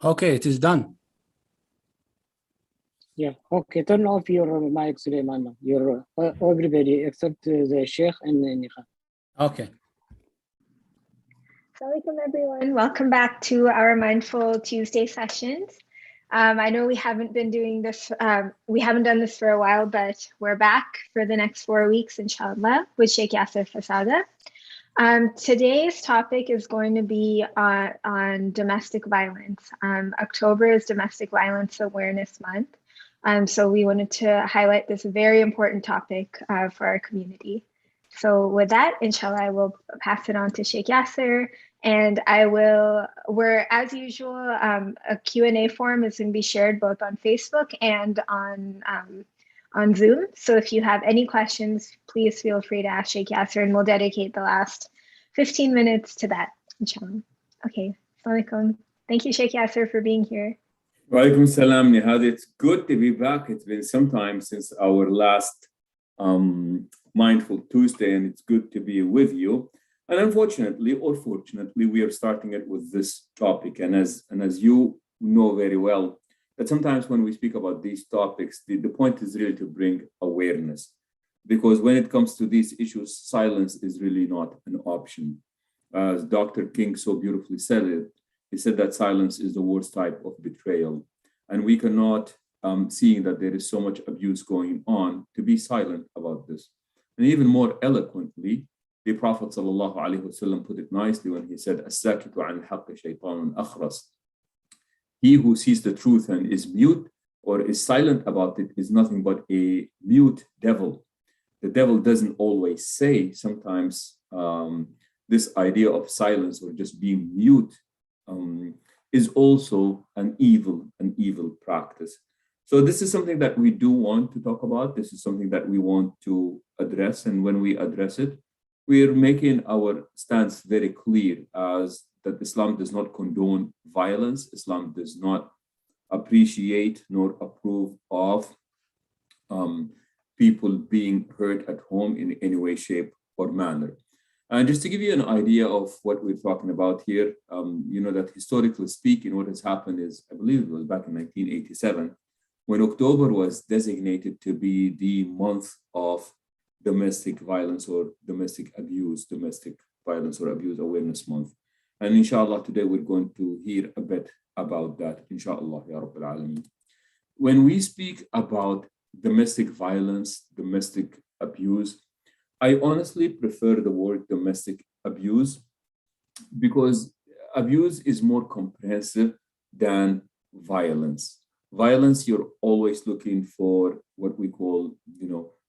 Okay, it is done. Yeah, okay, turn off your mic, Suleiman. Your everybody except the Sheikh and Nikha. Okay. Assalamualaikum everyone. Welcome back to our Mindful Tuesday sessions. I know we haven't been doing this, we haven't done this for a while, but we're back for the next 4 weeks, inshallah, with Sheikh Yassir Fazaga. Today's topic is going to be on domestic violence. October is Domestic Violence Awareness Month. So we wanted to highlight this very important topic for our community. So with that, inshallah, I will pass it on to Sheikh Yassir, and as usual, a Q&A form is going to be shared both on Facebook and on Zoom. So if you have any questions, please feel free to ask Sheikh Yassir, and we'll dedicate the last 15 minutes to that, inshallah. Okay, assalamu alaikum. Thank you, Sheikh Yassir, for being here. Walaikum salam, Nihad. It's good to be back. It's been some time since our last Mindful Tuesday, and it's good to be with you. And unfortunately, or fortunately, we are starting it with this topic. And as you know very well, that sometimes when we speak about these topics, the point is really to bring awareness. Because when it comes to these issues, silence is really not an option. As Dr. King so beautifully said it, he said that silence is the worst type of betrayal. And we cannot, seeing that there is so much abuse going on, to be silent about this. And even more eloquently, the Prophet ﷺ put it nicely when he said, "As-sakitu an al-haqq shaytanun akhras." He who sees the truth and is mute or is silent about it is nothing but a mute devil. The devil doesn't always say. Sometimes this idea of silence or just being mute is also an evil practice. So this is something that we do want to talk about. This is something that we want to address. And when we address it, we're making our stance very clear as that Islam does not condone violence. Islam does not appreciate nor approve of people being hurt at home in any way, shape, or manner. And just to give you an idea of what we're talking about here, you know that historically speaking, what has happened is, I believe it was back in 1987, when October was designated to be the month of domestic violence or domestic violence or abuse awareness month. And inshallah, today we're going to hear a bit about that, inshallah, ya Rabbil Alameen. When we speak about domestic violence, domestic abuse, I honestly prefer the word domestic abuse because abuse is more comprehensive than violence. Violence, you're always looking for what we call,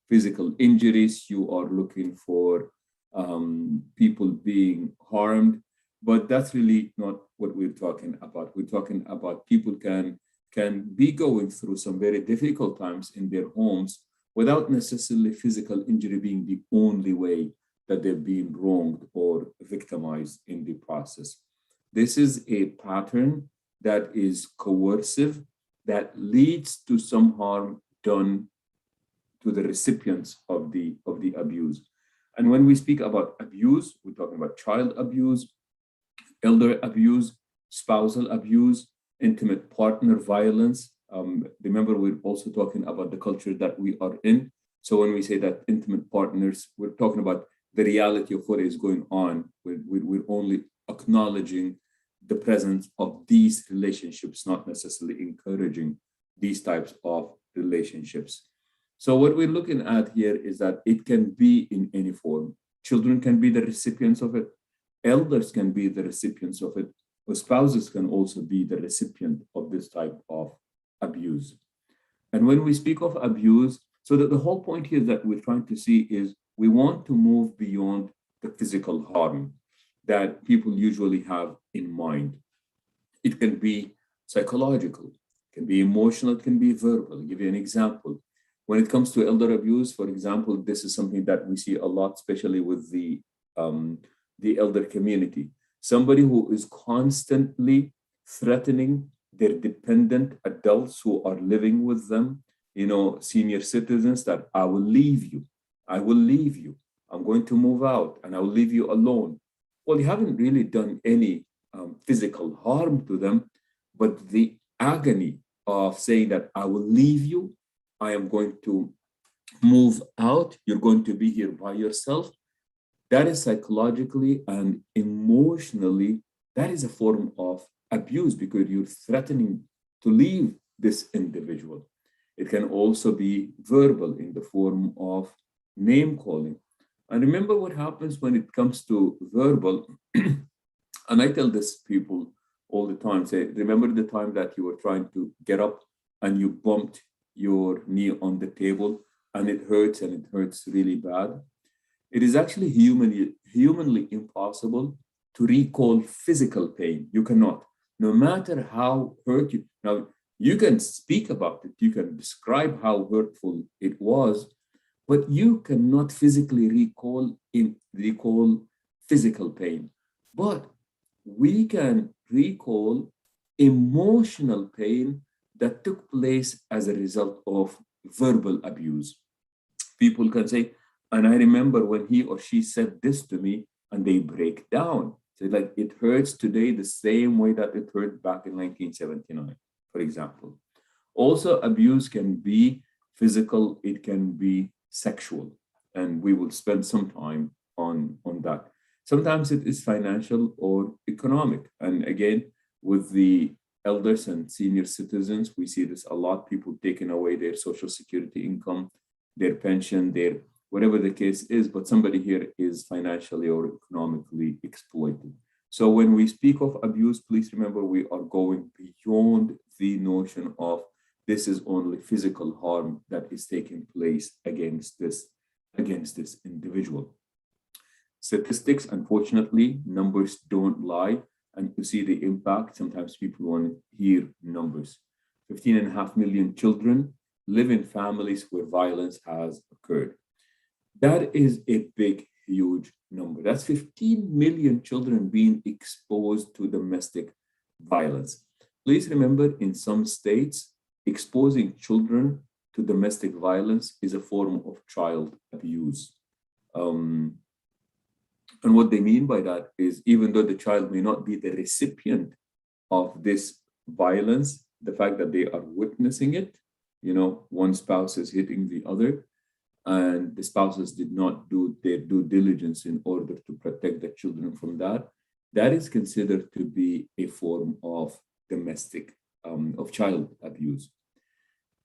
physical injuries. You are looking for people being harmed, but that's really not what we're talking about. We're talking about people can be going through some very difficult times in their homes without necessarily physical injury being the only way that they're being wronged or victimized in the process. This is a pattern that is coercive, that leads to some harm done to the recipients of the abuse. And when we speak about abuse, we're talking about child abuse, elder abuse, spousal abuse, intimate partner violence. Remember, we're also talking about the culture that we are in. So when we say that intimate partners, we're talking about the reality of what is going on. We're only acknowledging the presence of these relationships, not necessarily encouraging these types of relationships. So what we're looking at here is that it can be in any form. Children can be the recipients of it. Elders can be the recipients of it. Or spouses can also be the recipient of this type of abuse. And when we speak of abuse, so that the whole point here that we're trying to see is we want to move beyond the physical harm that people usually have in mind. It can be psychological, it can be emotional, it can be verbal. I'll give you an example. When it comes to elder abuse, for example, this is something that we see a lot, especially with the elder community. Somebody who is constantly threatening their dependent adults who are living with them, senior citizens, that I will leave you, I'm going to move out, and I will leave you alone. Well, you haven't really done any physical harm to them, but the agony of saying that I will leave you, I am going to move out, you're going to be here by yourself, that is psychologically and emotionally, that is a form of abuse because you're threatening to leave this individual. It can also be verbal in the form of name calling. And remember what happens when it comes to verbal, and I tell this people all the time, say, remember the time that you were trying to get up and you bumped your knee on the table and it hurts really bad? It is actually humanly impossible to recall physical pain. You cannot, no matter how hurt you. Now, you can speak about it, you can describe how hurtful it was, but you cannot physically recall physical pain. But we can recall emotional pain that took place as a result of verbal abuse. People can say, and I remember when he or she said this to me, and they break down. So like, it hurts today the same way that it hurt back in 1979, for example. Also, abuse can be physical, it can be sexual, and we will spend some time on that. Sometimes it is financial or economic. And again, with the elders and senior citizens, we see this a lot, people taking away their social security income, their pension, their whatever the case is, but somebody here is financially or economically exploited. So when we speak of abuse, please remember we are going beyond the notion of this is only physical harm that is taking place against this individual. Statistics, unfortunately, numbers don't lie. And to see the impact, sometimes people want to hear numbers. 15.5 million children live in families where violence has occurred. That is a big, huge number. That's 15 million children being exposed to domestic violence. Please remember, in some states, exposing children to domestic violence is a form of child abuse. And what they mean by that is, even though the child may not be the recipient of this violence, the fact that they are witnessing it, one spouse is hitting the other, and the spouses did not do their due diligence in order to protect the children from that, that is considered to be a form of of child abuse.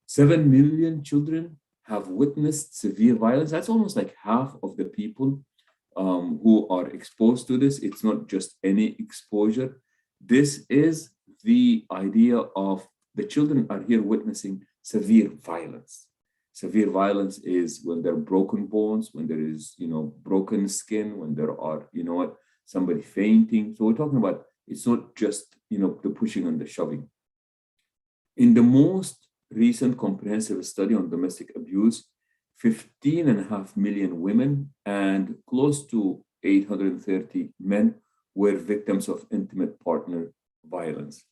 7 million children have witnessed severe violence. That's almost like half of the people who are exposed to this. It's not just any exposure. This is the idea of the children are here witnessing severe violence. Severe violence is when there are broken bones, when there is, broken skin, when there are, somebody fainting. So we're talking about, it's not just, the pushing and the shoving. In the most recent comprehensive study on domestic abuse, 15.5 million women and close to 830 men were victims of intimate partner violence.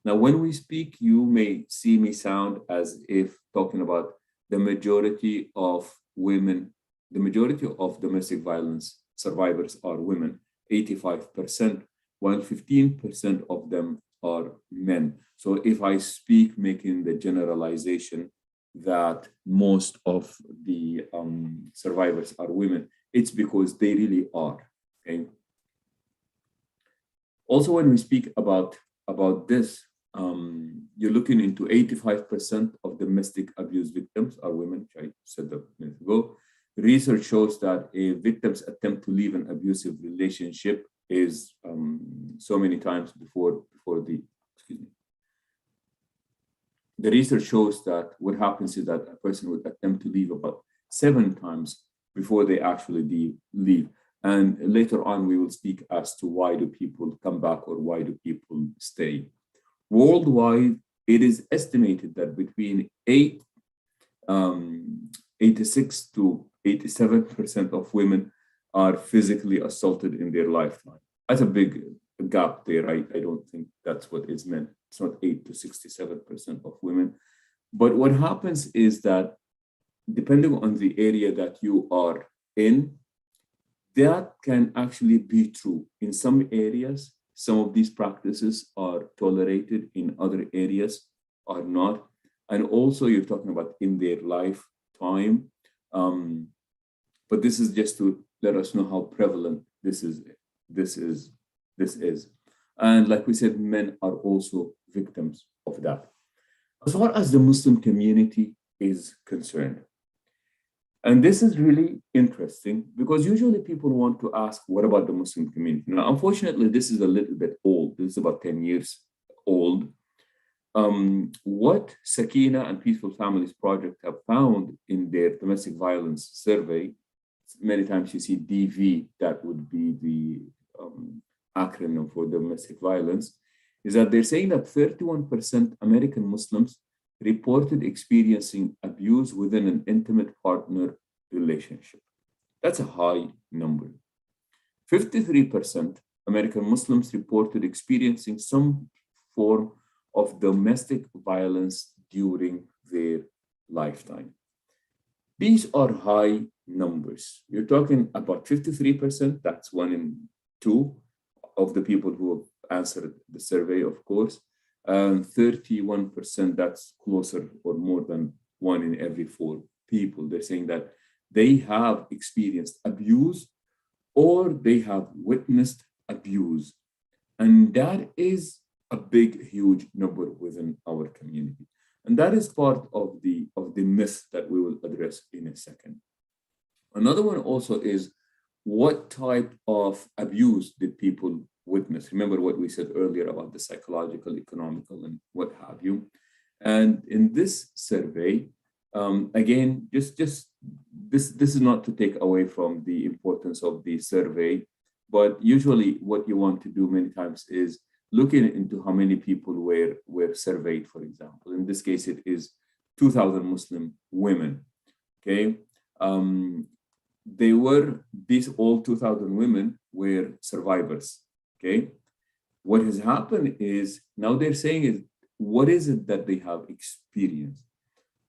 Now, when we speak, you may see me sound as if talking about the majority of women, the majority of domestic violence survivors are women, 85%, while 15% of them are men. So if I speak making the generalization that most of the survivors are women, it's because they really are, okay? Also, when we speak about this, you're looking into 85% of domestic abuse victims are women, which I said a minute ago. Research shows that a victim's attempt to leave an abusive relationship is so many times before the, the research shows that what happens is that a person would attempt to leave about 7 times before they actually leave. And later on, we will speak as to why do people come back or why do people stay. Worldwide, it is estimated that between 86 to 87% of women are physically assaulted in their lifetime. That's a big gap there. I don't think that's what is meant. It's not 8 to 67% of women. But what happens is that depending on the area that you are in, that can actually be true. In some areas, some of these practices are tolerated in other areas or not. And also you're talking about in their lifetime. But this is just to let us know how prevalent this is. And like we said, men are also victims of that. As far as the Muslim community is concerned, and this is really interesting because usually people want to ask, what about the Muslim community? Now, unfortunately, this is a little bit old. This is about 10 years old. What Sakina and Peaceful Families Project have found in their domestic violence survey, many times you see DV, that would be the acronym for domestic violence, is that they're saying that 31% American Muslims reported experiencing abuse within an intimate partner relationship. That's a high number. 53% American Muslims reported experiencing some form of domestic violence during their lifetime. These are high numbers. You're talking about 53%, that's 1 in 2 of the people who have answered the survey, of course. 31%, that's closer or more than 1 in every 4 people. They're saying that they have experienced abuse or they have witnessed abuse. And that is a big, huge number within our community. And that is part of the myth that we will address in a second. Another one also is, what type of abuse did people witness? Remember what we said earlier about the psychological, economical, and what have you. And in this survey, again, just this is not to take away from the importance of the survey, but usually what you want to do many times is looking into how many people were surveyed, for example. In this case, it is 2,000 Muslim women, okay? All 2,000 women were survivors, okay? What has happened is, now they're saying is, what is it that they have experienced?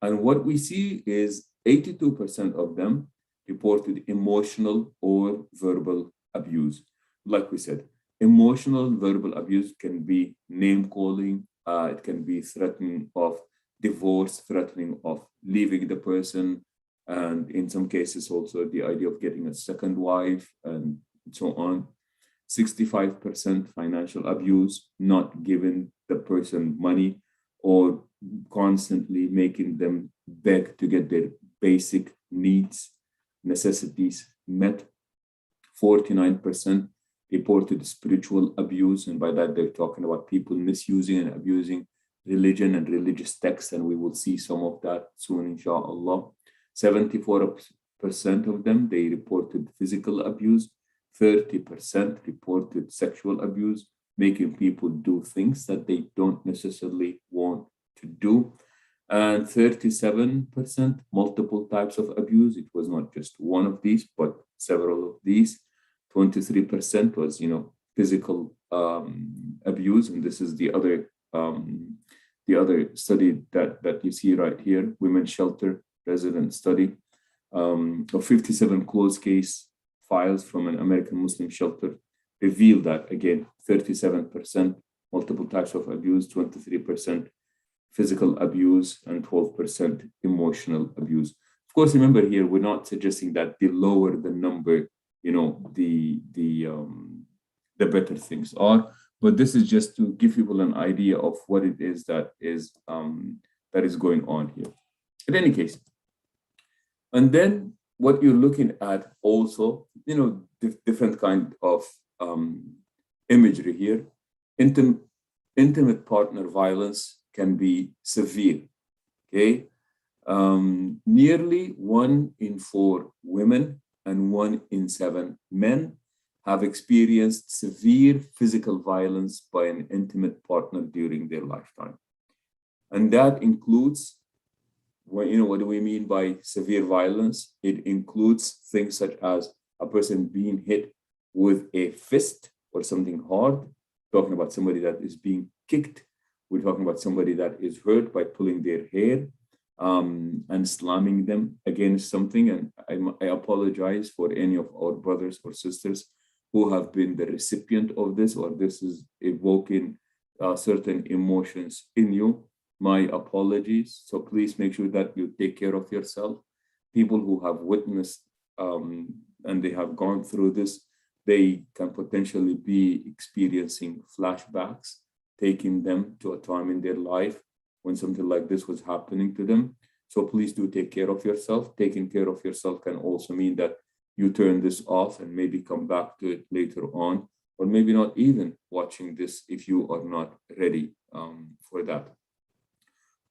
And what we see is 82% of them reported emotional or verbal abuse. Like we said, emotional verbal abuse can be name calling, it can be threatening of divorce, threatening of leaving the person, and in some cases also the idea of getting a second wife and so on. 65% financial abuse, not giving the person money or constantly making them beg to get their basic needs, necessities met. 49% reported spiritual abuse, and by that they're talking about people misusing and abusing religion and religious texts, and we will see some of that soon, inshallah. 74% of them, they reported physical abuse. 30% reported sexual abuse, making people do things that they don't necessarily want to do. And 37% multiple types of abuse. It was not just one of these, but several of these. 23% was, physical abuse, and this is the other study that you see right here, women's shelter resident study of 57 closed case files from an American Muslim shelter revealed that, again, 37% multiple types of abuse, 23% physical abuse, and 12% emotional abuse. Of course, remember here, we're not suggesting that the lower the number, the better things are, but this is just to give people an idea of what it is that is going on here. In any case, and then what you're looking at also, different kind of imagery here. Intimate partner violence can be severe, okay? Nearly 1 in 4 women and 1 in 7 men have experienced severe physical violence by an intimate partner during their lifetime. And that includes, what do we mean by severe violence? It includes things such as a person being hit with a fist or something hard, talking about somebody that is being kicked. We're talking about somebody that is hurt by pulling their hair and slamming them against something. And I apologize for any of our brothers or sisters who have been the recipient of this, or this is evoking certain emotions in you, my apologies. So please make sure that you take care of yourself. People who have witnessed and they have gone through this, they can potentially be experiencing flashbacks, taking them to a time in their life when something like this was happening to them. So please do take care of yourself. Taking care of yourself can also mean that you turn this off and maybe come back to it later on, or maybe not even watching this if you are not ready for that.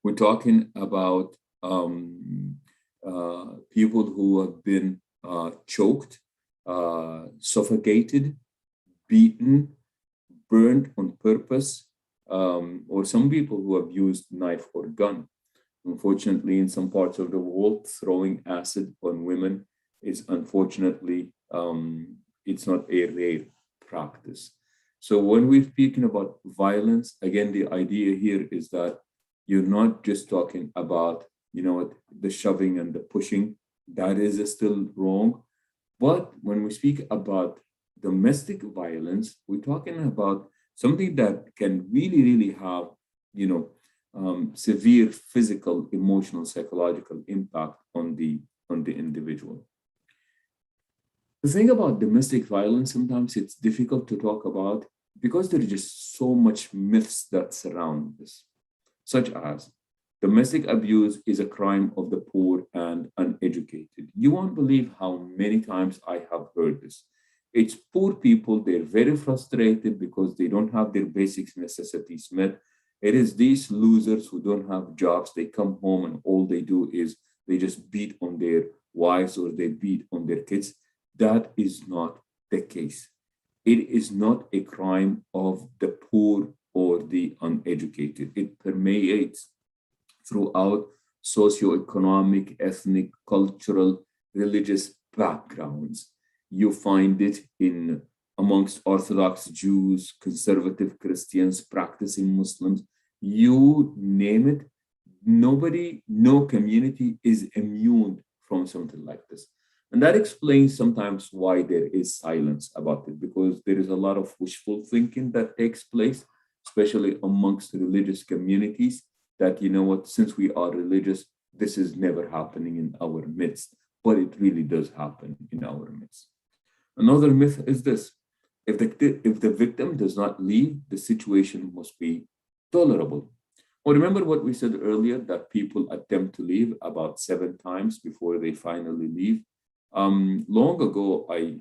We're talking about people who have been choked, suffocated, beaten, burned on purpose, or some people who have used knife or gun. Unfortunately, in some parts of the world, throwing acid on women is unfortunately, it's not a rare practice. So when we're speaking about violence, again, the idea here is that you're not just talking about, the shoving and the pushing. That is still wrong. But when we speak about domestic violence, we're talking about something that can really, really have, severe physical, emotional, psychological impact on the individual. The thing about domestic violence, sometimes it's difficult to talk about because there are just so much myths that surround this, such as domestic abuse is a crime of the poor and uneducated. You won't believe how many times I have heard this. It's poor people, they're very frustrated because they don't have their basic necessities met. It is these losers who don't have jobs. They come home and all they do is they just beat on their wives or they beat on their kids. That is not the case. It is not a crime of the poor or the uneducated. It permeates throughout socioeconomic, ethnic, cultural, religious backgrounds. You find it in amongst Orthodox Jews, conservative Christians, practicing Muslims, you name it. Nobody, no community is immune from something like this. And that explains sometimes why there is silence about it, because there is a lot of wishful thinking that takes place, especially amongst religious communities, that, since we are religious, this is never happening in our midst, but it really does happen in our midst. Another myth is this: if the victim does not leave, the situation must be tolerable. Well, remember what we said earlier, that people attempt to leave about 7 times before they finally leave. Long ago, I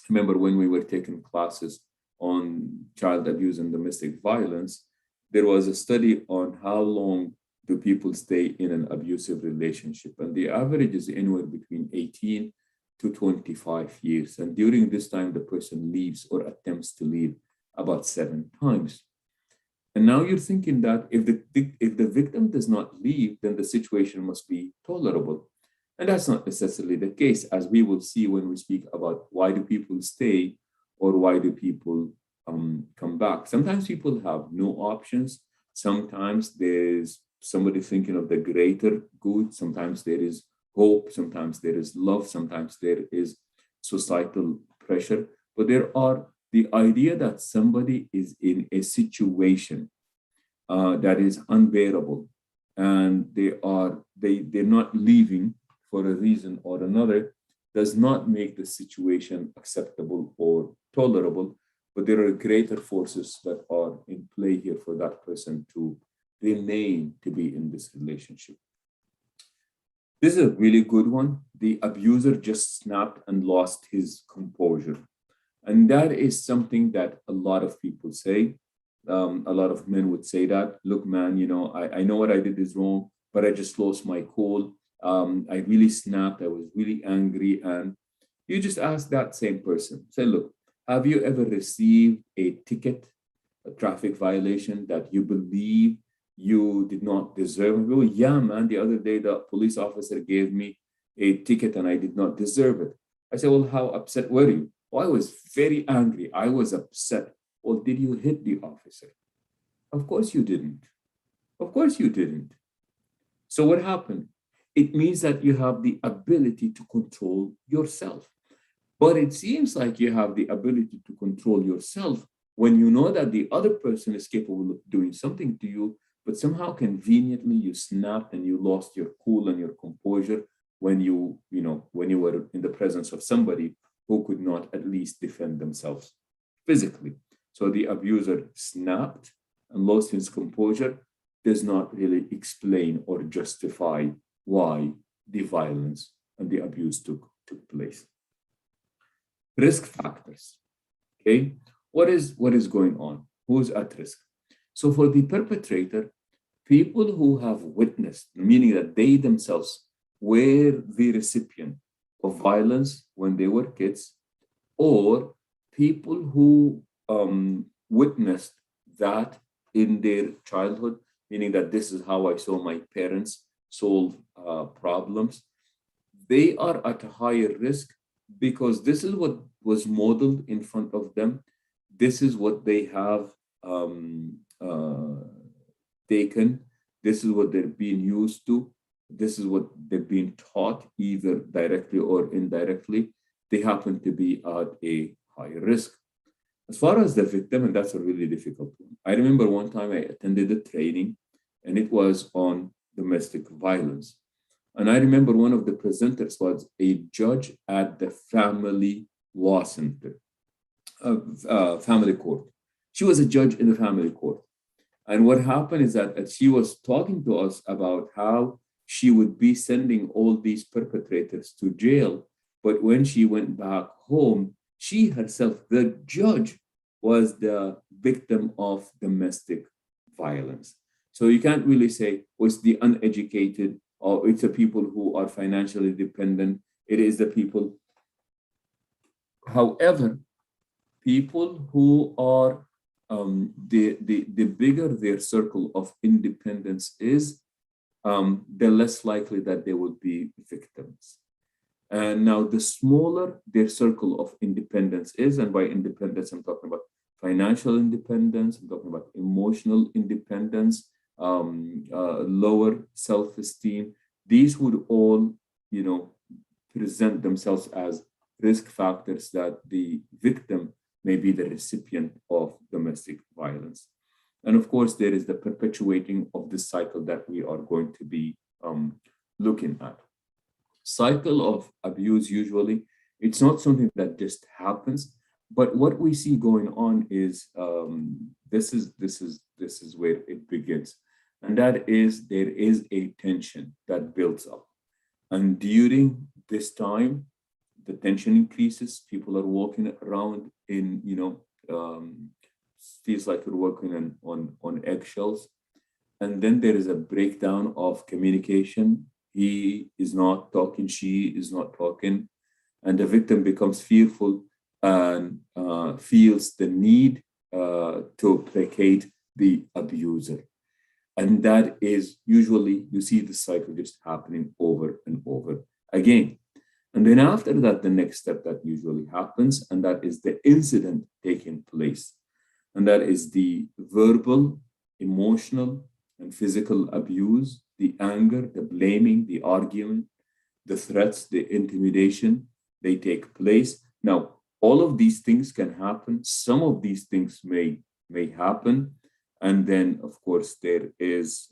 remember when we were taking classes on child abuse and domestic violence, there was a study on how long do people stay in an abusive relationship. And the average is anywhere between 18 to 25 years. And during this time, the person leaves or attempts to leave about 7 times. And now you're thinking that if the victim does not leave, then the situation must be tolerable. And that's not necessarily the case, as we will see when we speak about why do people stay or why do people come back. Sometimes people have no options. Sometimes there's somebody thinking of the greater good. Sometimes there is hope. Sometimes there is love. Sometimes there is societal pressure. But there are the idea that somebody is in a situation that is unbearable, and they're not leaving for a reason or another, does not make the situation acceptable or tolerable. But there are greater forces that are in play here for that person to remain to be in this relationship. This is a really good one. The abuser just snapped and lost his composure. And that is something that a lot of people say. A lot of men would say that, look, man, I know what I did is wrong, but I just lost my cool. I really snapped. I was really angry. And you just ask that same person, say, look, have you ever received a ticket, a traffic violation that you believe you did not deserve? Oh, yeah, man, the other day the police officer gave me a ticket and I did not deserve it. I said, well, how upset were you? Oh, I was very angry. I was upset. Well, did you hit the officer? Of course you didn't. Of course you didn't. So what happened? It means that you have the ability to control yourself. But it seems like you have the ability to control yourself when you know that the other person is capable of doing something to you, but somehow conveniently you snapped and you lost your cool and your composure when when you were in the presence of somebody who could not at least defend themselves physically. So the abuser snapped and lost his composure does not really explain or justify why the violence and the abuse took place. Risk factors. Okay, what is going on? Who's at risk? So for the perpetrator, people who have witnessed, meaning that they themselves were the recipient of violence when they were kids, or people who witnessed that in their childhood, meaning that this is how I saw my parents solve problems, they are at a higher risk because this is what was modeled in front of them. This is what they have taken. This is what they're being used to. This is what they're being taught, either directly or indirectly. They happen to be at a higher risk. As far as the victim, and that's a really difficult one. I remember one time I attended a training and it was on domestic violence. And I remember one of the presenters was a judge at the family law center, family court. She was a judge in the family court. And what happened is that she was talking to us about how she would be sending all these perpetrators to jail. But when she went back home, she herself, the judge, was the victim of domestic violence. So you can't really say, oh, it's the uneducated or it's the people who are financially dependent. It is the people. However, people who are, the bigger their circle of independence is, the less likely that they will be victims. And now the smaller their circle of independence is, and by independence, I'm talking about financial independence, I'm talking about emotional independence, lower self-esteem. These would all, present themselves as risk factors that the victim may be the recipient of domestic violence. And of course, there is the perpetuating of this cycle that we are going to be looking at. Cycle of abuse, usually, it's not something that just happens, but what we see going on is this is where it begins. And that is there is a tension that builds up. And during this time, the tension increases. People are walking around in, feels like you're walking on eggshells. And then there is a breakdown of communication. He is not talking, she is not talking. And the victim becomes fearful and feels the need to placate the abuser. And that is usually, you see the cycle just happening over and over again. And then after that, the next step that usually happens, and that is the incident taking place. And that is the verbal, emotional, and physical abuse, the anger, the blaming, the argument, the threats, the intimidation, they take place. Now, all of these things can happen. Some of these things may happen. And then, of course, there is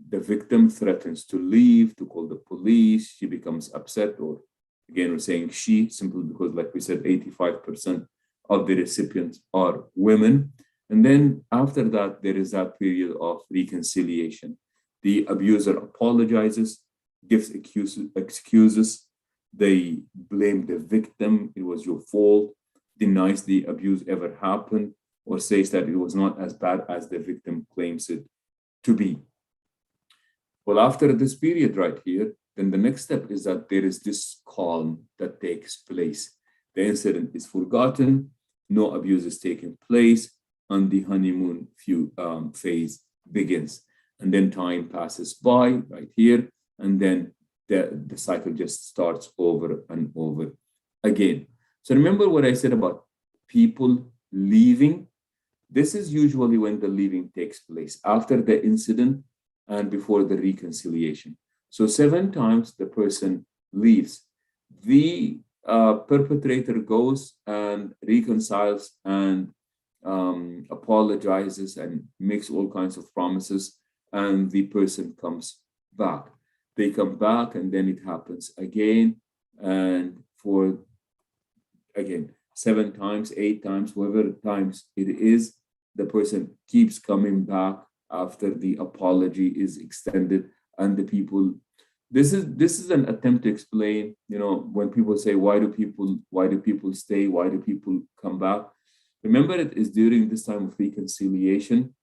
the victim threatens to leave, to call the police. She becomes upset, or again, we're saying she, simply because, like we said, 85% of the recipients are women. And then after that, there is that period of reconciliation. The abuser apologizes, gives excuses. They blame the victim. It was your fault, denies the abuse ever happened, or says that it was not as bad as the victim claims it to be. Well, after this period right here, then the next step is that there is this calm that takes place. The incident is forgotten, no abuse is taking place, and the honeymoon phase begins. And then time passes by right here, and then the cycle just starts over and over again. So remember what I said about people leaving? This is usually when the leaving takes place, after the incident and before the reconciliation. So 7 times the person leaves. The perpetrator goes and reconciles and apologizes and makes all kinds of promises, and the person comes back. They come back, and then it happens again, and for again 7 times, 8 times, whatever times it is, the person keeps coming back after the apology is extended, and the people. This is an attempt to explain, when people say why do people stay, why do people come back. Remember, it is during this time of reconciliation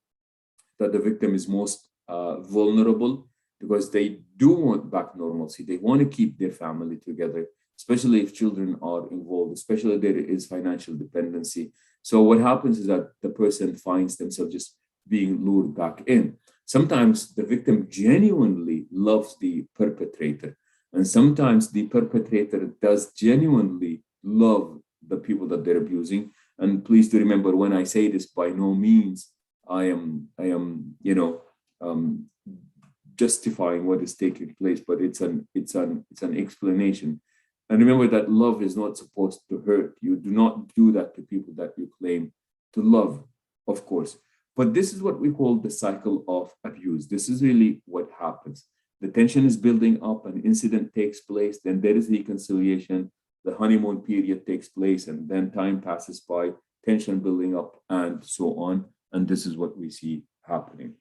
that the victim is most vulnerable, because they do want back normalcy. They want to keep their family together, especially if children are involved, especially if there is financial dependency. So what happens is that the person finds themselves just being lured back in. Sometimes the victim genuinely loves the perpetrator, and sometimes the perpetrator does genuinely love the people that they're abusing. And please do remember, when I say this, by no means I am justifying what is taking place, but it's an explanation. And remember that love is not supposed to hurt. You do not do that to people that you claim to love, of course. But this is what we call the cycle of abuse. This is really what happens. The tension is building up, an incident takes place, then there is reconciliation, the honeymoon period takes place, and then time passes by, tension building up, and so on. And this is what we see happening.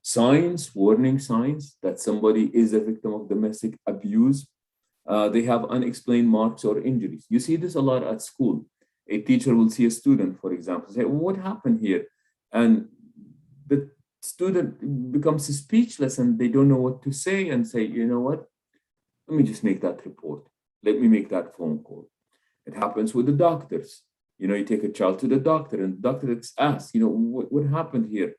Signs, warning signs that somebody is a victim of domestic abuse. They have unexplained marks or injuries. You see this a lot at school. A teacher will see a student, for example, say, "What happened here?" And the student becomes speechless, and they don't know what to say, and say, "You know what? Let me just make that report. Let me make that phone call." It happens with the doctors. You take a child to the doctor, and the doctor asks, what happened here?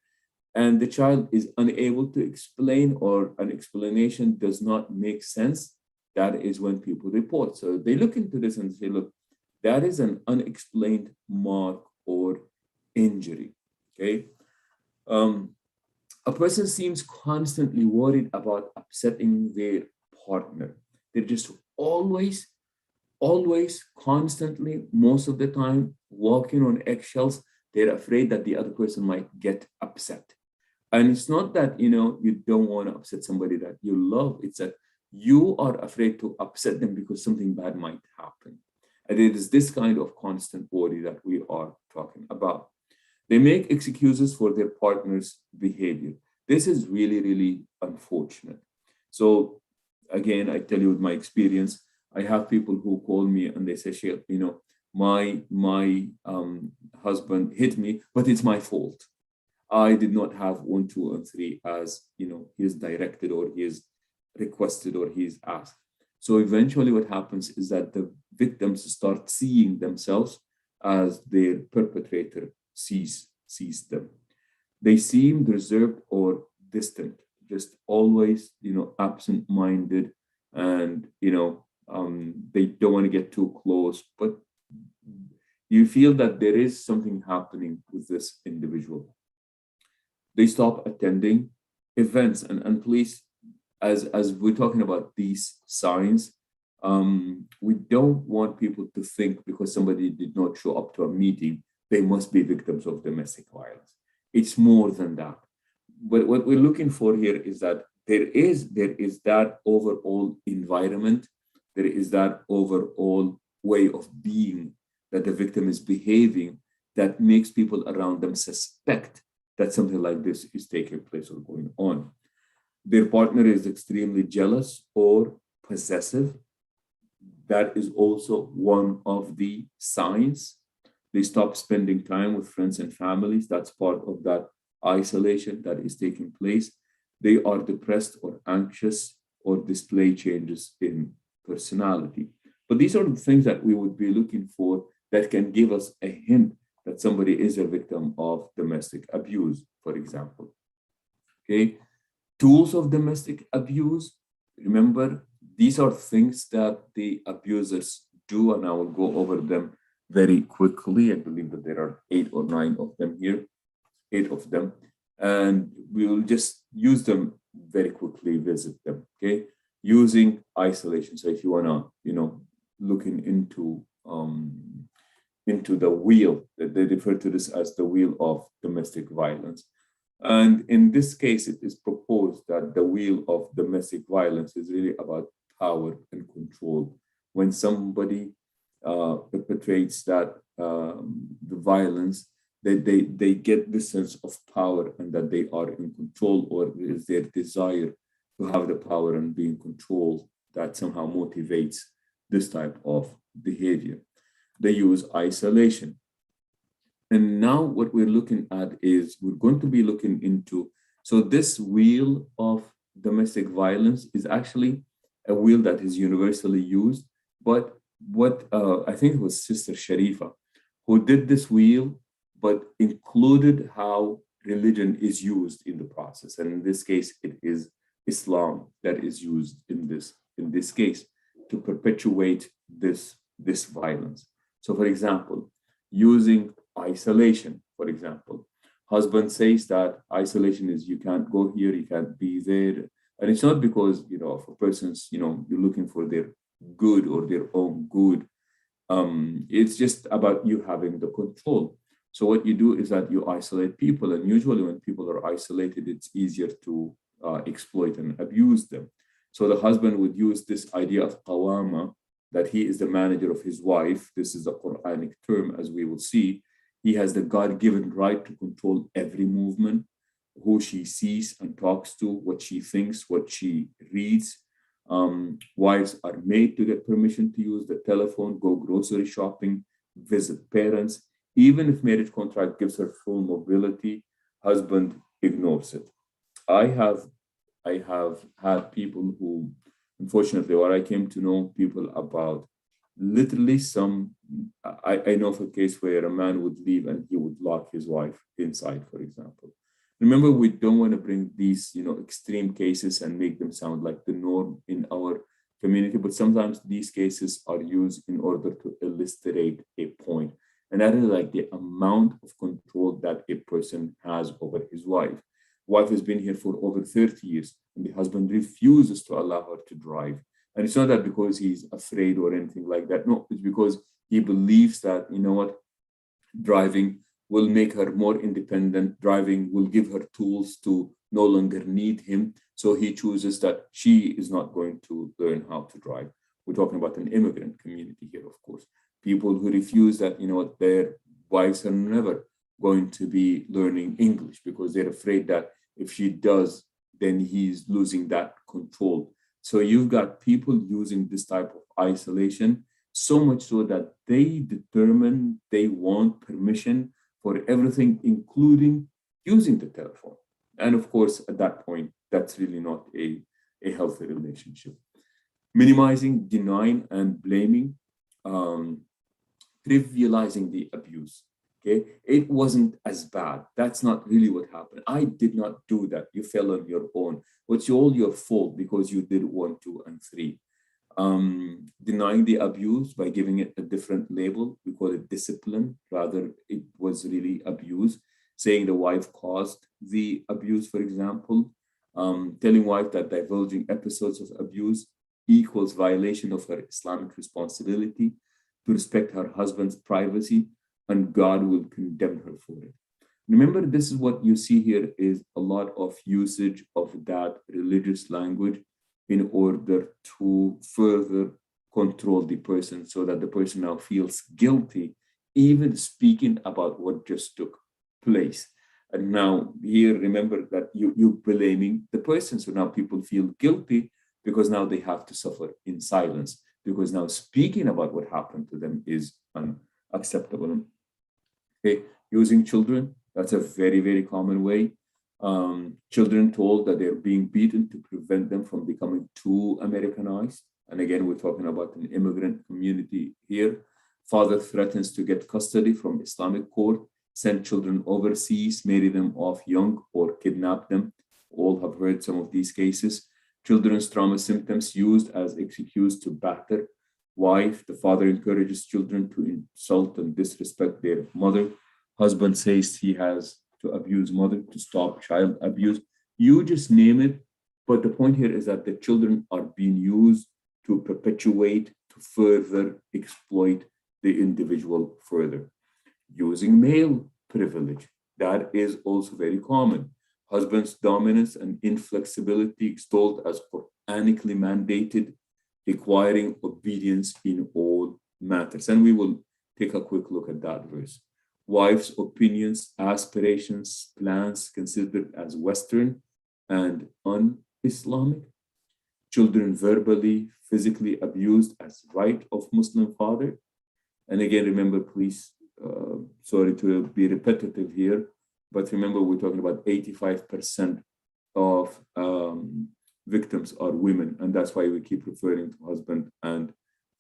And the child is unable to explain, or an explanation does not make sense. That is when people report. So they look into this and say, look, that is an unexplained mark or injury. Okay. A person seems constantly worried about upsetting their partner. They're just always, constantly, most of the time, walking on eggshells. They're afraid that the other person might get upset. And it's not that, you don't want to upset somebody that you love. It's that you are afraid to upset them because something bad might happen. And it is this kind of constant worry that we are talking about. They make excuses for their partner's behavior. This is really, really unfortunate. So again, I tell you with my experience, I have people who call me and they say, "Sheikh, my husband hit me, but it's my fault. I did not have 1, 2, and 3 as he is directed, or he is requested, or he is asked." So eventually what happens is that the victims start seeing themselves as their perpetrator sees them. They seem reserved or distant, just always, absent-minded, and, they don't want to get too close, but you feel that there is something happening with this individual. They stop attending events, and please, as we're talking about these signs, we don't want people to think because somebody did not show up to a meeting, they must be victims of domestic violence. It's more than that. But what we're looking for here is that there is that overall environment, there is that overall way of being that the victim is behaving that makes people around them suspect that something like this is taking place or going on. Their partner is extremely jealous or possessive. That is also one of the signs. They stop spending time with friends and families. That's part of that isolation that is taking place. They are depressed or anxious or display changes in personality. But these are the things that we would be looking for that can give us a hint that somebody is a victim of domestic abuse, for example. Okay. Tools of domestic abuse. Remember, these are things that the abusers do, and I will go over them very quickly. I believe that there are 8 or 9 of them here, 8 of them, and we will just use them very quickly, visit them. Okay. using isolation. So if you wanna, looking into the wheel, that they refer to this as the wheel of domestic violence. And in this case, it is proposed that the wheel of domestic violence is really about power and control. When somebody perpetrates that the violence, they get this sense of power and that they are in control, or is their desire to have the power and be in control that somehow motivates this type of behavior. They use isolation. And now what we're looking at is we're going to be looking into, so this wheel of domestic violence is actually a wheel that is universally used, but what I think it was Sister Sharifa who did this wheel, but included how religion is used in the process. And in this case, it is Islam that is used in this case to perpetuate this violence. So for example, using isolation, for example, husband says that isolation is you can't go here, you can't be there. And it's not because, of a person's, you're looking for their good or their own good. It's just about you having the control. So what you do is that you isolate people. And usually when people are isolated, it's easier to exploit and abuse them. So the husband would use this idea of qawama, that he is the manager of his wife. This is a Quranic term, as we will see. He has the God-given right to control every movement, who she sees and talks to, what she thinks, what she reads. Wives are made to get permission to use the telephone, go grocery shopping, visit parents. Even if marriage contract gives her full mobility, husband ignores it. I have had people who, unfortunately, what I came to know people about, literally I know of a case where a man would leave and he would lock his wife inside, for example. Remember, we don't want to bring these, extreme cases and make them sound like the norm in our community, but sometimes these cases are used in order to illustrate a point. And that is like the amount of control that a person has over his wife. Wife has been here for over 30 years, and the husband refuses to allow her to drive. And it's not that because he's afraid or anything like that. No, it's because he believes that, driving will make her more independent. Driving will give her tools to no longer need him. So he chooses that she is not going to learn how to drive. We're talking about an immigrant community here, of course. People who refuse that, their wives are never going to be learning English because they're afraid that if she does, then he's losing that control. So you've got people using this type of isolation, so much so that they determine they want permission for everything, including using the telephone. And of course, at that point, that's really not a healthy relationship. Minimizing, denying, and blaming, trivializing the abuse. Okay, it wasn't as bad. That's not really what happened. I did not do that. You fell on your own. It's all your fault because you did 1, 2, and 3. Denying the abuse by giving it a different label. We call it discipline. Rather, it was really abuse. Saying the wife caused the abuse, for example. Telling wife that divulging episodes of abuse equals violation of her Islamic responsibility to respect her husband's privacy, and God will condemn her for it. Remember, this is what you see here is a lot of usage of that religious language in order to further control the person so that the person now feels guilty, even speaking about what just took place. And now here, remember that you're blaming the person. So now people feel guilty because now they have to suffer in silence, because now speaking about what happened to them is unacceptable. Okay, using children, that's a very, very common way. Children told that they're being beaten to prevent them from becoming too Americanized. And again, we're talking about an immigrant community here. Father threatens to get custody from Islamic court, send children overseas, marry them off young, or kidnap them. All have heard some of these cases. Children's trauma symptoms used as excuse to batter wife. The father encourages children to insult and disrespect their mother. Husband says he has to abuse mother to stop child abuse. You just name it, But the point here is that the children are being used to perpetuate, to further exploit the individual further. Using male privilege, that is also very common. Husband's dominance and inflexibility extolled as Quranically mandated, requiring obedience in all matters. And we will take a quick look at that verse. Wife's opinions, aspirations, plans considered as Western and un-Islamic. Children verbally, physically abused as right of Muslim father. And again, remember, please, sorry to be repetitive here, but remember, we're talking about 85% of victims are women, and that's why we keep referring to husband and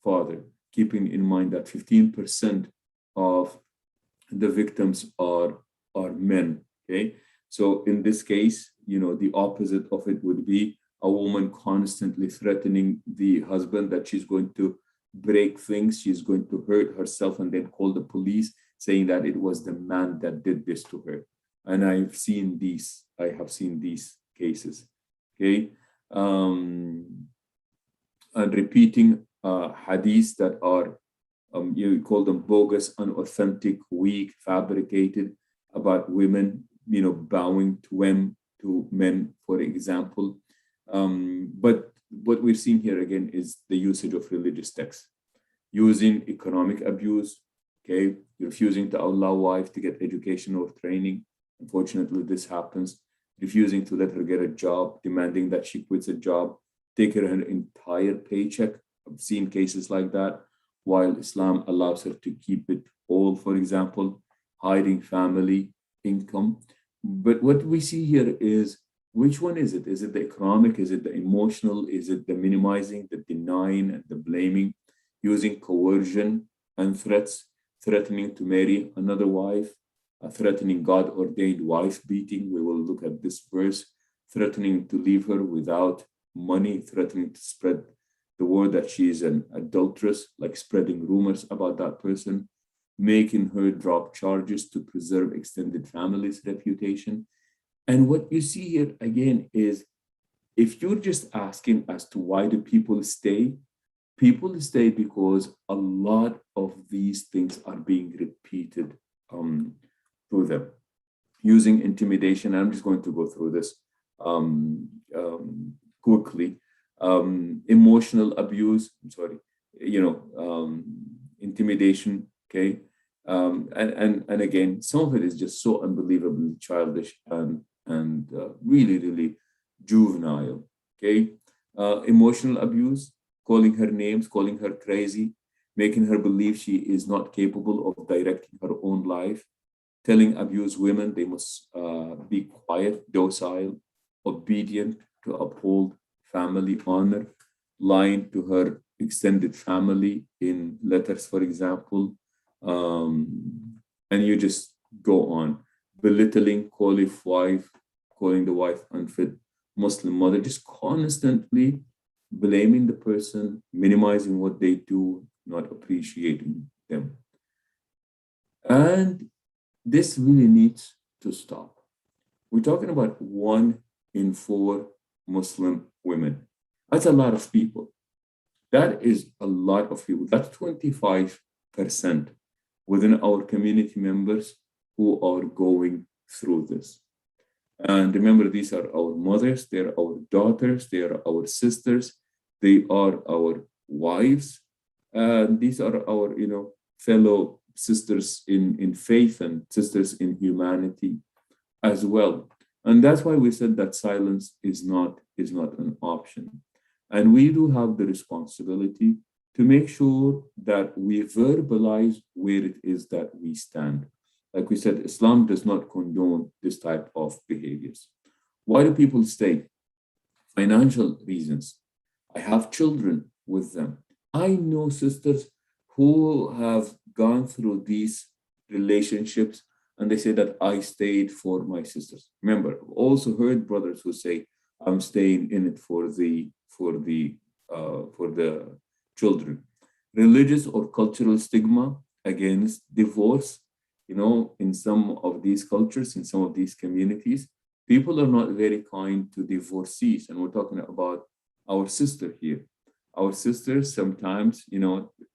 father, keeping in mind that 15% of the victims are men, okay? So in this case, the opposite of it would be a woman constantly threatening the husband that she's going to break things, she's going to hurt herself, and then call the police saying that it was the man that did this to her. And I have seen these cases, okay? And repeating hadiths that are, you call them bogus, unauthentic, weak, fabricated, about women, bowing to men, for example. But what we're seeing here again is the usage of religious texts, using economic abuse, okay, refusing to allow wife to get education or training. Unfortunately, this happens. Refusing to let her get a job, demanding that she quits a job, take her entire paycheck. I've seen cases like that, while Islam allows her to keep it all, for example, hiding family income. But what we see here is, which one is it? Is it the economic? Is it the emotional? Is it the minimizing, the denying, and the blaming? Using coercion and threats, threatening to marry another wife, threatening God-ordained wife beating. We will look at this verse. Threatening to leave her without money, threatening to spread the word that she is an adulteress, like spreading rumors about that person, making her drop charges to preserve extended family's reputation. And what you see here again is, if you're just asking as to why do people stay because a lot of these things are being repeated to them. Using intimidation, I'm just going to go through this quickly. Emotional abuse, intimidation, okay? And again, some of it is just so unbelievably childish and really, really juvenile, okay? Emotional abuse, calling her names, calling her crazy, making her believe she is not capable of directing her own life, telling abused women they must be quiet, docile, obedient to uphold family honor, lying to her extended family in letters, for example, and you just go on. Belittling, calling the wife unfit Muslim mother, just constantly blaming the person, minimizing what they do, not appreciating them. And this really needs to stop. We're talking about 1 in 4 Muslim women. That's a lot of people. That is a lot of people. That's 25% within our community members who are going through this. And remember, these are our mothers, they're our daughters, they are our sisters, they are our wives, and these are our, fellow sisters in faith and sisters in humanity as well. And that's why we said that silence is not an option. And we do have the responsibility to make sure that we verbalize where it is that we stand. Like we said, Islam does not condone this type of behaviors. Why do people stay? Financial reasons. I have children with them. I know sisters who have gone through these relationships and they say that I stayed for my sisters. Remember, I've also heard brothers who say, I'm staying in it for the children. Religious or cultural stigma against divorce. In some of these cultures, in some of these communities, People are not very kind to divorcees, and we're talking about our sister here. Our sisters sometimes,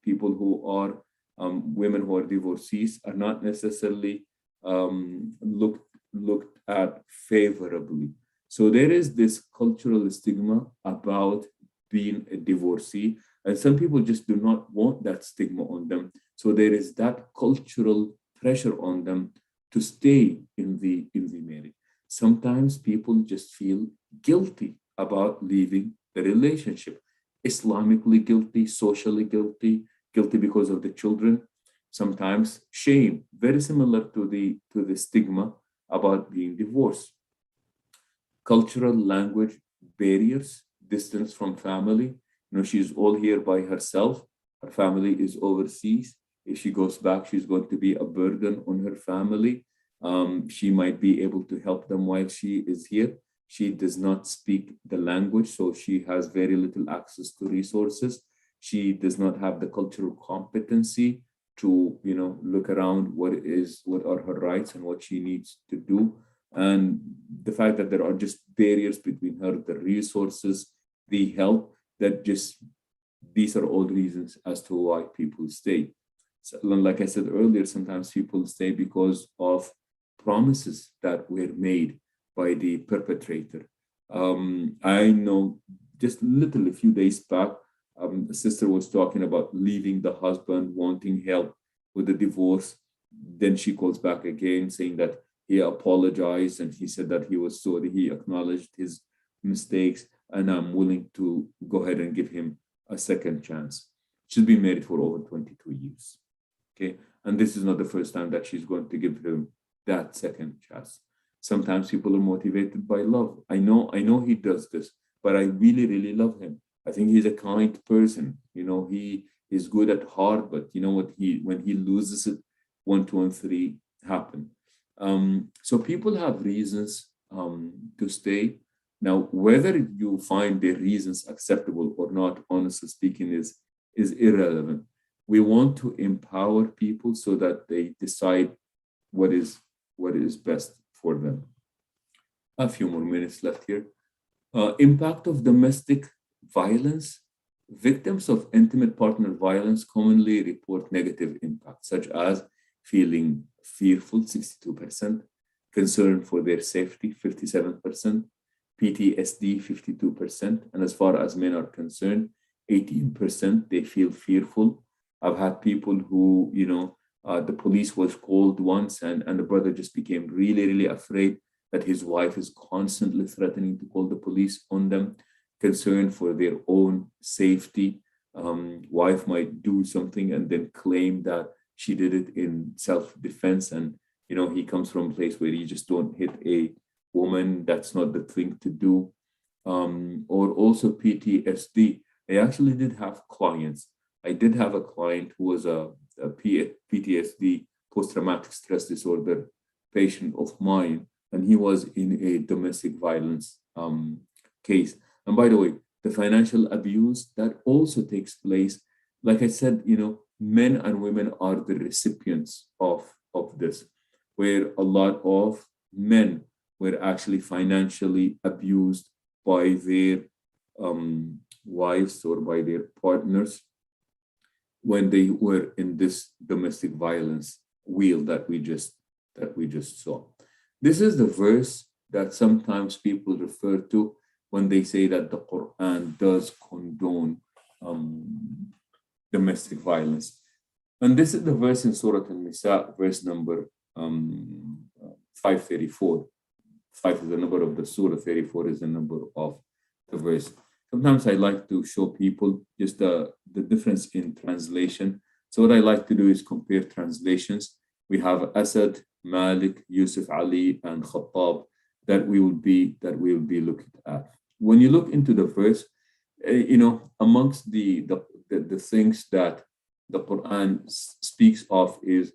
people who are women who are divorcees are not necessarily looked at favorably. So there is this cultural stigma about being a divorcee, and some people just do not want that stigma on them. So there is that cultural pressure on them to stay in the marriage. Sometimes people just feel guilty about leaving the relationship. Islamically guilty, socially guilty, guilty because of the children. Sometimes shame, very similar to the stigma about being divorced. Cultural language barriers, distance from family. She's all here by herself. Her family is overseas. If she goes back, she's going to be a burden on her family. She might be able to help them while she is here. She does not speak the language, so she has very little access to resources. She does not have the cultural competency to, look around what are her rights and what she needs to do. And the fact that there are just barriers between her, the resources, the help, these are all reasons as to why people stay. So, like I said earlier, sometimes people stay because of promises that were made by the perpetrator. I know just literally a few days back, a sister was talking about leaving the husband, wanting help with the divorce. Then she calls back again saying that he apologized and he said that he was sorry, he acknowledged his mistakes, and I'm willing to go ahead and give him a second chance. She's been married for over 22 years. Okay. And this is not the first time that she's going to give him that second chance. Sometimes people are motivated by love. I know he does this, but I really, really love him. I think he's a kind person. He is good at heart, but you know what? When he loses it, 1, 2, and 3 happen. So people have reasons to stay. Now, whether you find their reasons acceptable or not, honestly speaking, is irrelevant. We want to empower people so that they decide what is best for them. A few more minutes left here. Impact of domestic violence. Victims of intimate partner violence commonly report negative impacts, such as feeling fearful, 62%, concern for their safety, 57%, PTSD, 52%, and as far as men are concerned, 18%, they feel fearful. I've had people who, the police was called once and the brother just became really, really afraid that his wife is constantly threatening to call the police on them, concerned for their own safety. Wife might do something and then claim that she did it in self-defense. And, he comes from a place where you just don't hit a woman. That's not the thing to do. Or also PTSD. I actually did have clients. I did have a client who was a PTSD, post-traumatic stress disorder patient of mine, and he was in a domestic violence case. And by the way, the financial abuse that also takes place, like I said, men and women are the recipients of this, where a lot of men were actually financially abused by their wives or by their partners when they were in this domestic violence wheel that we just saw. This is the verse that sometimes people refer to when they say that the Quran does condone domestic violence. And this is the verse in Surah An-Nisa, verse number 534. 5 is the number of the surah, 34 is the number of the verse. Sometimes I like to show people just the difference in translation. So what I like to do is compare translations. We have Asad, Malik, Yusuf, Ali, and Khattab that we will be looking at. When you look into the verse, amongst the things that the Quran speaks of is,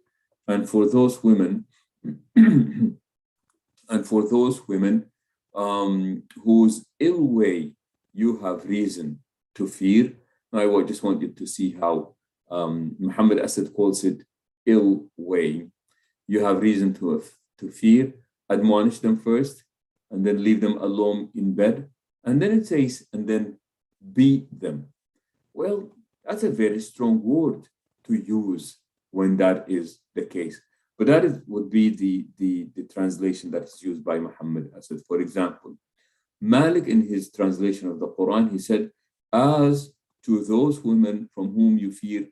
and for those women, whose ill way you have reason to fear. I just want you to see how Muhammad Asad calls it ill way. You have reason to fear. Admonish them first, and then leave them alone in bed. And then it says, and then beat them. Well, that's a very strong word to use when that is the case. But that would be the translation that is used by Muhammad. I said, for example, Malik in his translation of the Quran, he said, as to those women from whom you fear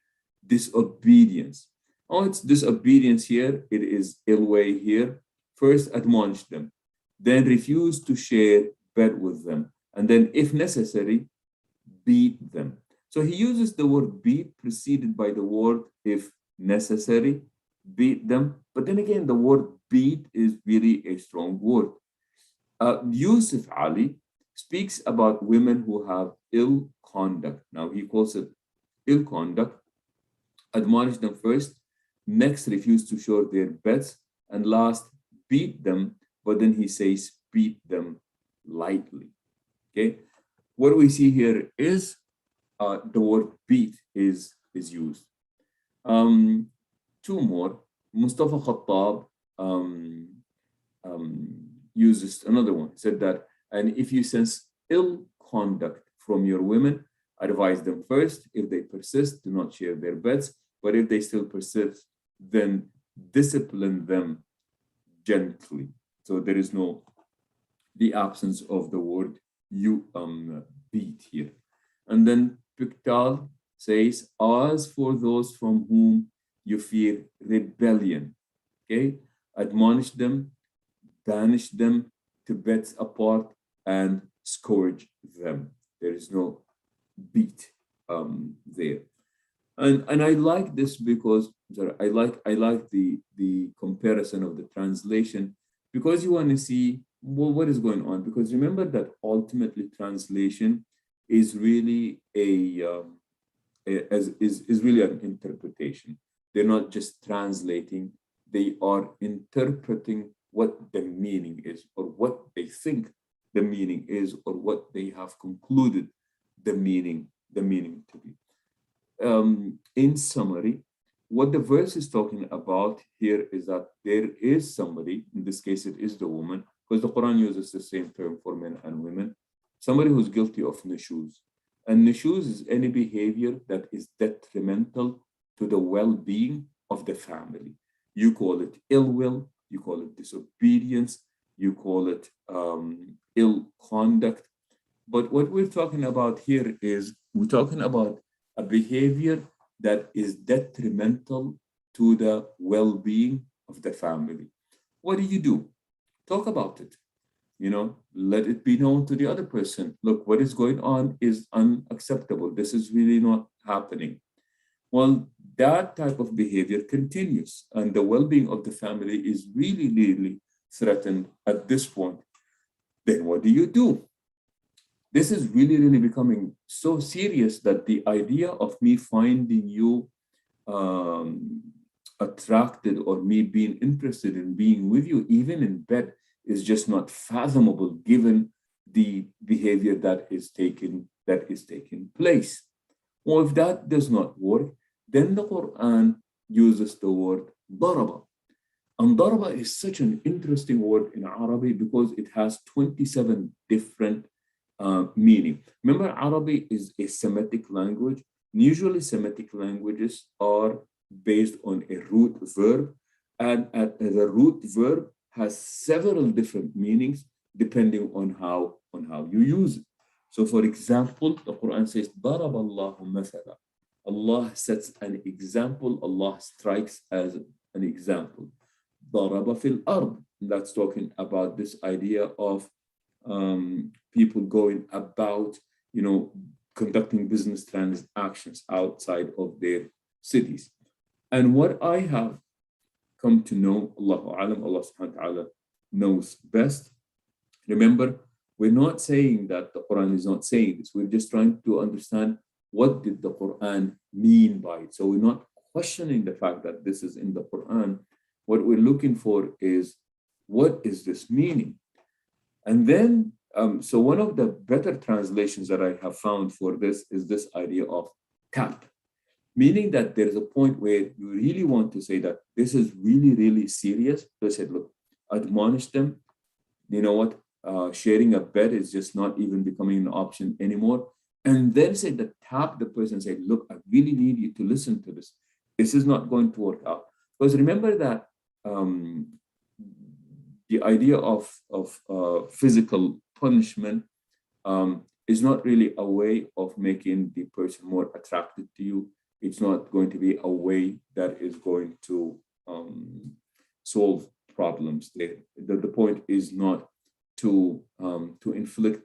disobedience. Oh, it's disobedience here. It is ill way here. First, admonish them. Then refuse to share bed with them. And then, if necessary, beat them. So he uses the word beat preceded by the word if necessary, beat them. But then again, the word beat is really a strong word. Yusuf Ali speaks about women who have ill conduct. Now he calls it ill conduct. Admonish them first, next refuse to share their beds, and last beat them. But then he says beat them lightly. Okay, what we see here is the word beat is used. Two more. Mustafa Khattab uses another one. He said that, and if you sense ill conduct from your women, advise them first. If they persist, do not share their beds. But if they still persist, then discipline them gently. So there is no the absence of the word you beat here. And then Pickthall says, as for those from whom you fear rebellion, okay, admonish them, banish them to beds apart, and scourge them. There is no beat there. And I like this because I like the comparison of the translation, because you want to see, well, what is going on. Because remember that ultimately translation is really is really an interpretation. They're not just translating; they are interpreting what the meaning is, or what they think the meaning is, or what they have concluded the meaning to be. In summary, what the verse is talking about here is that there is somebody, in this case it is the woman, because the Quran uses the same term for men and women, somebody who's guilty of nushuz. And nushuz is any behavior that is detrimental to the well-being of the family. You call it ill will, you call it disobedience, you call it ill conduct. But what we're talking about here is we're talking about a behavior that is detrimental to the well-being of the family. What do? Talk about it. Let it be known to the other person. Look, what is going on is unacceptable. This is really not happening. Well, that type of behavior continues, and the well-being of the family is really, really threatened at this point. Then what do? This is really, really becoming so serious that the idea of me finding you attracted, or me being interested in being with you, even in bed, is just not fathomable given the behavior that is taking place. Well, if that does not work, then the Quran uses the word daraba. And daraba is such an interesting word in Arabic because it has 27 different meaning. Remember, Arabic is a Semitic language. Usually Semitic languages are based on a root verb, and the root verb has several different meanings depending on how you use it. So for example, the Quran says, ضرب الله مثلا. Allah sets an example, Allah strikes as an example. ضرب في الأرض. That's talking about this idea of people going about, conducting business transactions outside of their cities. And what I have come to know, Allahu Alam, Allah subhanahu wa ta'ala knows best. Remember, we're not saying that the Quran is not saying this. We're just trying to understand what did the Quran mean by it. So we're not questioning the fact that this is in the Quran. What we're looking for is, what is this meaning? And then, so one of the better translations that I have found for this is this idea of tap, meaning that there is a point where you really want to say that this is really, really serious. So I said, look, admonish them. You know what? sharing a bed is just not even becoming an option anymore. And then say that tap the person and say, look, I really need you to listen to this. This is not going to work out. Because remember that the idea of physical punishment is not really a way of making the person more attracted to you. It's not going to be a way that is going to solve problems. The point is not to inflict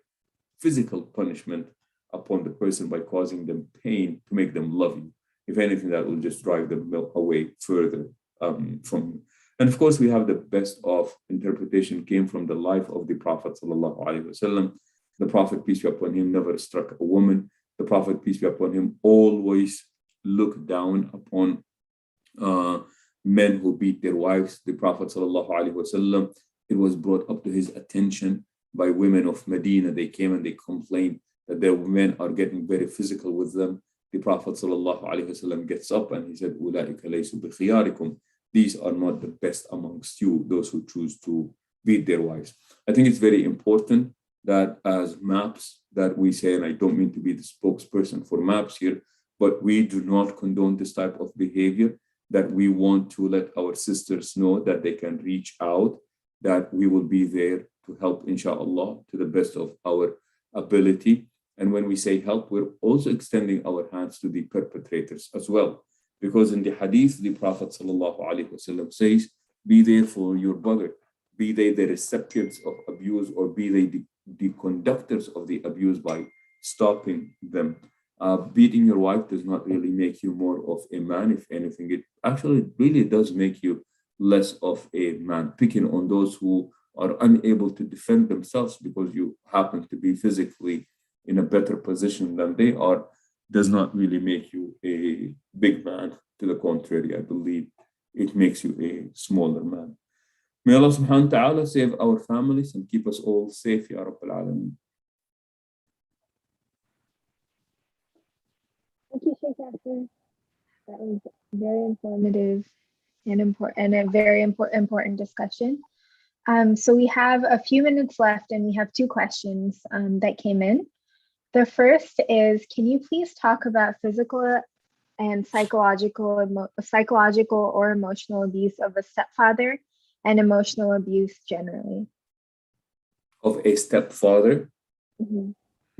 physical punishment upon the person by causing them pain to make them love you. If anything, that will just drive them away further from you. And of course, we have the best of interpretation came from the life of the Prophet sallallahu alaihi wasallam. The Prophet, peace be upon him, never struck a woman. The Prophet, peace be upon him, always looked down upon men who beat their wives. The Prophet sallallahu alaihi wasallam, it was brought up to his attention by women of Medina. They came and they complained that their men are getting very physical with them. The Prophet sallallahu alaihi wasallam gets up and he said, "Ulaika laysu bi khiyarikum." These are not the best amongst you, those who choose to beat their wives. I think it's very important that as MAPS that we say, and I don't mean to be the spokesperson for MAPS here, but we do not condone this type of behavior, that we want to let our sisters know that they can reach out, that we will be there to help, inshallah, to the best of our ability. And when we say help, we're also extending our hands to the perpetrators as well. Because in the hadith, the Prophet ﷺ says, be there for your brother, be they the recipients of abuse or be they the conductors of the abuse by stopping them. Beating your wife does not really make you more of a man. If anything, it actually really does make you less of a man. Picking on those who are unable to defend themselves because you happen to be physically in a better position than they are does not really make you a big man. To the contrary, I believe it makes you a smaller man. May Allah subhanahu wa ta'ala save our families and keep us all safe, Ya Rabbil Alameen. Thank you, Sheikh Yassir. That was very informative and a very important discussion. So we have a few minutes left and we have two questions that came in. The first is, can you please talk about physical and psychological or emotional abuse of a stepfather and emotional abuse generally? Of a stepfather? Mm-hmm.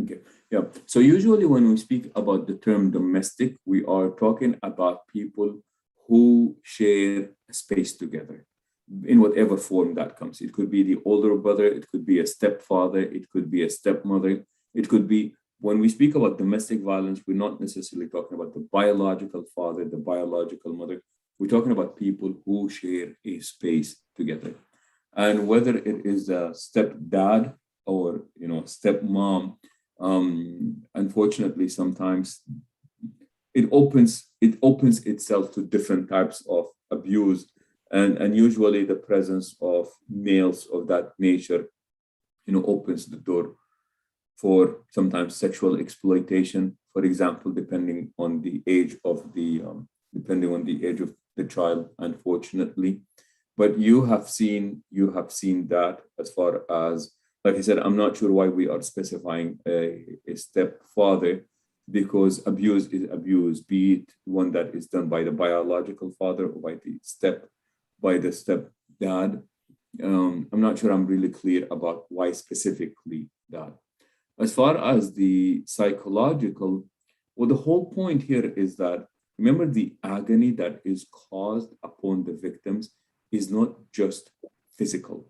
Okay. Yeah. So usually when we speak about the term domestic, we are talking about people who share a space together in whatever form that comes. It could be the older brother, it could be a stepfather, it could be a stepmother, it could be, when we speak about domestic violence, we're not necessarily talking about the biological father, the biological mother. We're talking about people who share a space together. And whether it is a stepdad or, stepmom, unfortunately, sometimes it opens itself to different types of abuse. And usually the presence of males of that nature, opens the door for sometimes sexual exploitation, for example, depending on the age of the child, unfortunately. But you have seen that as far as, like I said, I'm not sure why we are specifying a stepfather, because abuse is abuse, be it one that is done by the biological father or by the stepdad. I'm not sure I'm really clear about why specifically that. As far as the psychological, well, the whole point here is that, remember, the agony that is caused upon the victims is not just physical.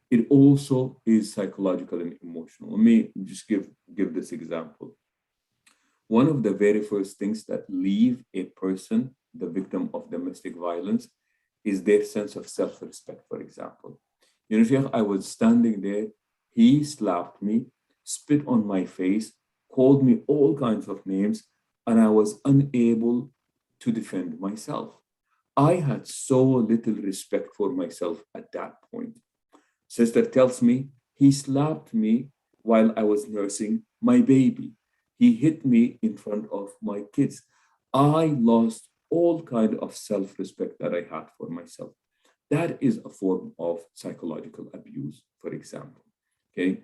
It also is psychological and emotional. Let me just give this example. One of the very first things that leave a person, the victim of domestic violence, is their sense of self-respect, for example. Sheikh, I was standing there, he slapped me, spit on my face, called me all kinds of names, and I was unable to defend myself. I had so little respect for myself at that point. Sister tells me he slapped me while I was nursing my baby. He hit me in front of my kids. I lost all kind of self-respect that I had for myself. That is a form of psychological abuse, for example. Okay.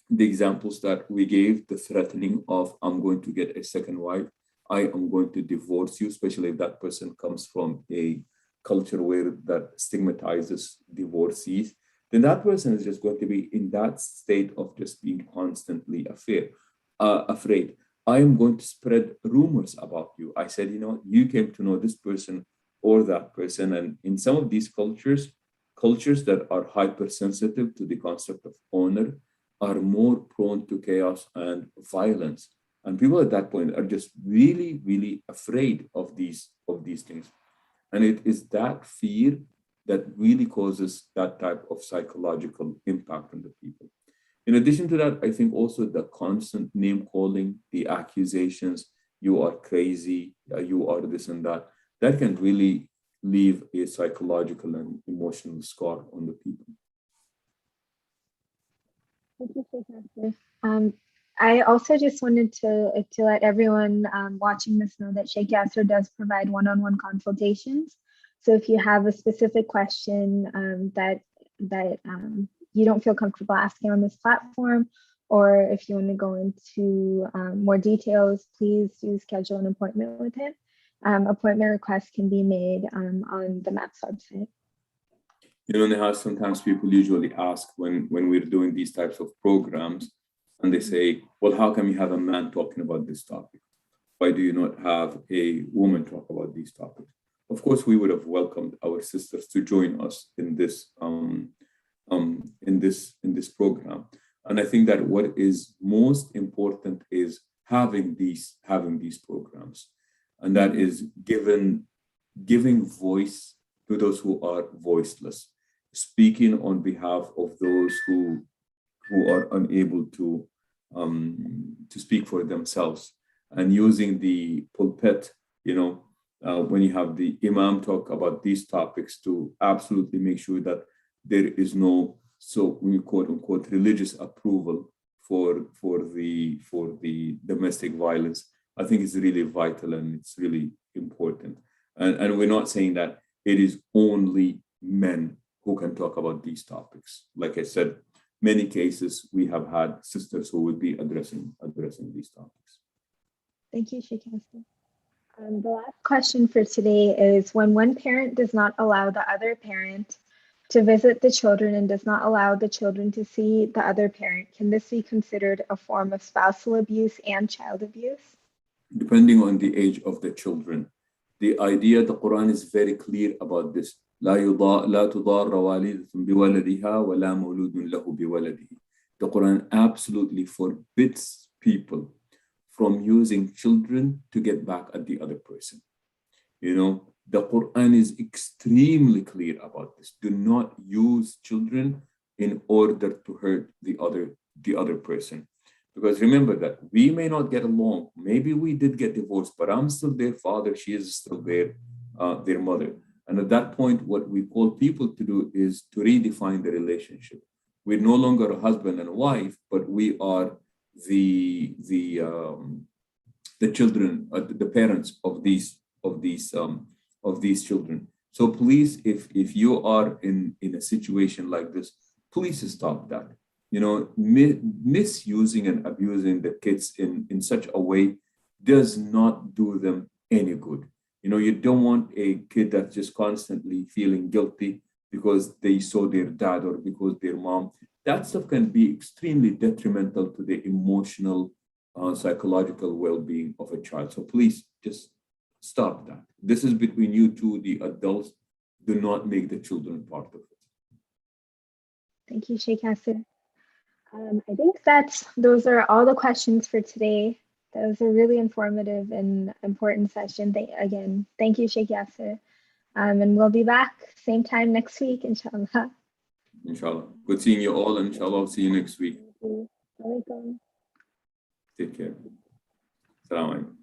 The examples that we gave, the threatening of I'm going to get a second wife, I am going to divorce you, especially if that person comes from a culture where that stigmatizes divorcees, then that person is just going to be in that state of just being constantly afraid. I am going to spread rumors about you. I said, you came to know this person or that person. And in some of these cultures that are hypersensitive to the concept of honor, are more prone to chaos and violence. And people at that point are just really, really afraid of these things. And it is that fear that really causes that type of psychological impact on the people. In addition to that, I think also the constant name calling, the accusations, you are crazy, you are this and that, that can really leave a psychological and emotional scar on the people. Thank you, Sheikh Yassir. I also just wanted to let everyone watching this know that Sheikh Yassir does provide one-on-one consultations. So if you have a specific question that you don't feel comfortable asking on this platform, or if you want to go into more details, please do schedule an appointment with him. Appointment requests can be made on the MAPS website. Nihal, sometimes people usually ask when we're doing these types of programs, and they say, well, how come you have a man talking about this topic? Why do you not have a woman talk about these topics? Of course, we would have welcomed our sisters to join us in this program. And I think that what is most important is having these programs, and that is giving voice to those who are voiceless, speaking on behalf of those who are unable to speak for themselves, and using the pulpit, when you have the imam talk about these topics, to absolutely make sure that there is no, so we quote unquote, religious approval for the domestic violence. I think it's really vital and it's really important. And we're not saying that it is only men who can talk about these topics. Like I said, many cases we have had sisters who will be addressing these topics. Thank you, Sheikh Yassir. The last question for today is, when one parent does not allow the other parent to visit the children and does not allow the children to see the other parent, can this be considered a form of spousal abuse and child abuse? Depending on the age of the children. The Quran is very clear about this. لا تضار والدة بولدها ولا مولود له بولده. The Quran absolutely forbids people from using children to get back at the other person. The Quran is extremely clear about this. Do not use children in order to hurt the other person. Because remember that we may not get along. Maybe we did get divorced, but I'm still their father. She is still their mother. And at that point, what we call people to do is to redefine the relationship. We're no longer a husband and a wife, but we are the children, the parents of these children. So please, if you are in a situation like this, please stop that. Misusing and abusing the kids in such a way does not do them any good. You don't want a kid that's just constantly feeling guilty because they saw their dad or because their mom. That stuff can be extremely detrimental to the emotional, psychological well-being of a child. So please just stop that. This is between you two, the adults. Do not make the children part of it. Thank you, Sheikh Yassir. I think those are all the questions for today. That was a really informative and important session. Thank you, Sheikh Yassir. And we'll be back same time next week, inshallah. Inshallah. Good seeing you all, and inshallah I'll see you next week. Thank you. Take care. Assalamu alaikum.